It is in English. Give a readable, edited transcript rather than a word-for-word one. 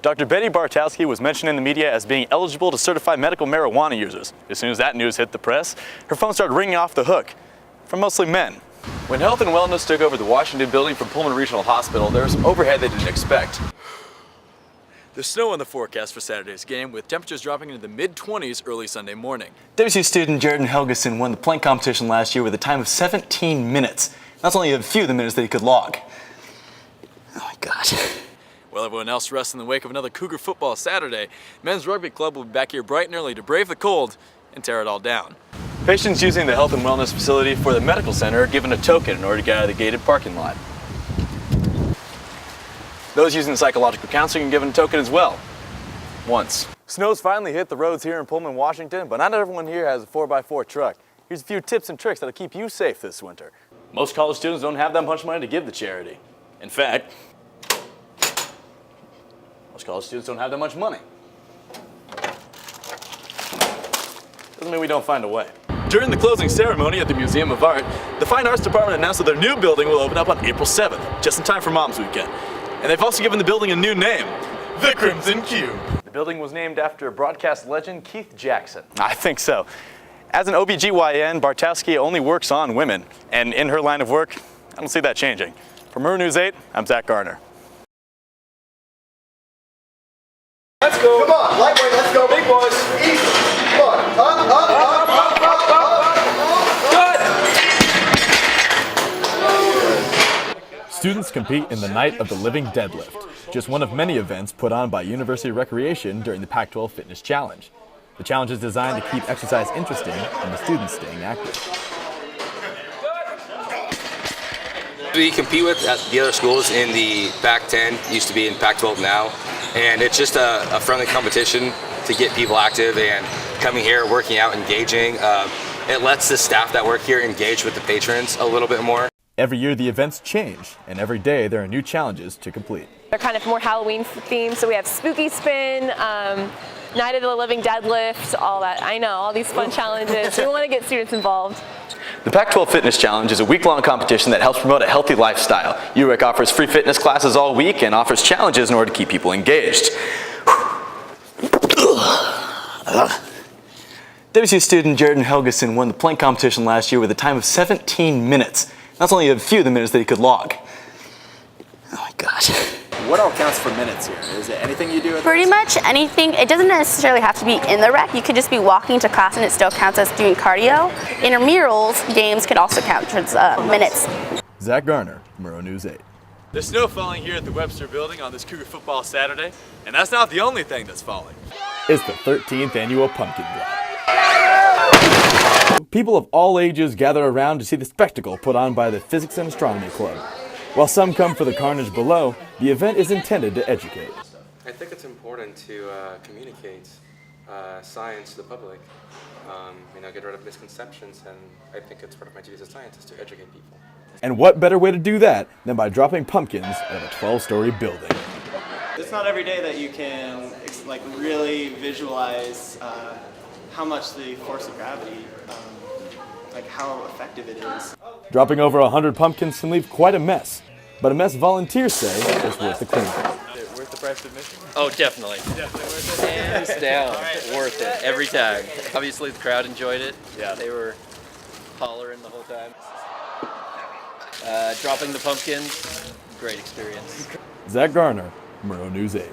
Dr. Betty Bartowski was mentioned in the media as being eligible to certify medical marijuana users. As soon as that news hit the press, her phone started ringing off the hook from mostly men. When Health and Wellness took over the Washington building from Pullman Regional Hospital, there was some overhead they didn't expect. There's snow in the forecast for Saturday's game, with temperatures dropping into the mid-20s early Sunday morning. WSU student Jared Helgeson won the plank competition last year with a time of 17 minutes. That's only a few of the minutes that he could log. Oh my God. While everyone else rests in the wake of another Cougar football Saturday, men's rugby club will be back here bright and early to brave the cold and tear it all down. Patients using the health and wellness facility for the medical center are given a token in order to get out of the gated parking lot. Those using psychological counseling are given a token as well. Once. Snow's finally hit the roads here in Pullman, Washington, but not everyone here has a 4x4 truck. Here's a few tips and tricks that'll keep you safe this winter. Most college students don't have that much money to give to charity. In fact, most college students don't have that much money. Doesn't mean we don't find a way. During the closing ceremony at the Museum of Art, the Fine Arts Department announced that their new building will open up on April 7th, just in time for Mom's Weekend. And they've also given the building a new name, the Crimson Cube. The building was named after broadcast legend Keith Jackson. I think so. As an OBGYN, Bartowski only works on women, and in her line of work, I don't see that changing. For Maroon News 8, I'm Zach Garner. Let's go. Come on, lightweight, let's go. Big boys. Easy. Come on. Up. Good. Students compete in the Night of the Living Deadlift, just one of many events put on by University Recreation during the Pac-12 Fitness Challenge. The challenge is designed to keep exercise interesting and the students staying active. We compete with the other schools in the Pac-10, used to be in Pac-12 now, and it's just a friendly competition to get people active and coming here, working out, engaging. It lets the staff that work here engage with the patrons a little bit more. Every year the events change, and every day there are new challenges to complete. They're kind of more Halloween themed, so we have Spooky Spin, Night of the Living Deadlift, all that. I know, all these fun challenges. We want to get students involved. The Pac-12 Fitness Challenge is a week-long competition that helps promote a healthy lifestyle. UREC offers free fitness classes all week and offers challenges in order to keep people engaged. WSU student Jared Helgeson won the plank competition last year with a time of 17 minutes. That's only a few of the minutes that he could log. Oh my God. What all counts for minutes here? Is it anything you do at Pretty much anything. It doesn't necessarily have to be in the rec. You could just be walking to class and it still counts as doing cardio. Intramurals games could also count towards minutes. Zach Garner, Maroon News 8. There's snow falling here at the Webster Building on this Cougar football Saturday, and that's not the only thing that's falling. It's the 13th annual Pumpkin Drop. People of all ages gather around to see the spectacle put on by the Physics and Astronomy Club. While some come for the carnage below, the event is intended to educate. I think it's important to communicate science to the public, get rid of misconceptions, and I think it's part of my duty as a scientist to educate people. And what better way to do that than by dropping pumpkins out of a 12-story building? It's not every day that you can really visualize how much the force of gravity, how effective it is. Dropping over 100 pumpkins can leave quite a mess, but a mess volunteers say is worth the cleanup. Worth the price of admission? Oh, definitely. Definitely worth it. Hands down, worth it every time. Obviously, the crowd enjoyed it. Yeah, they were hollering the whole time. Dropping the pumpkins, great experience. Zach Garner, Maroon News 8.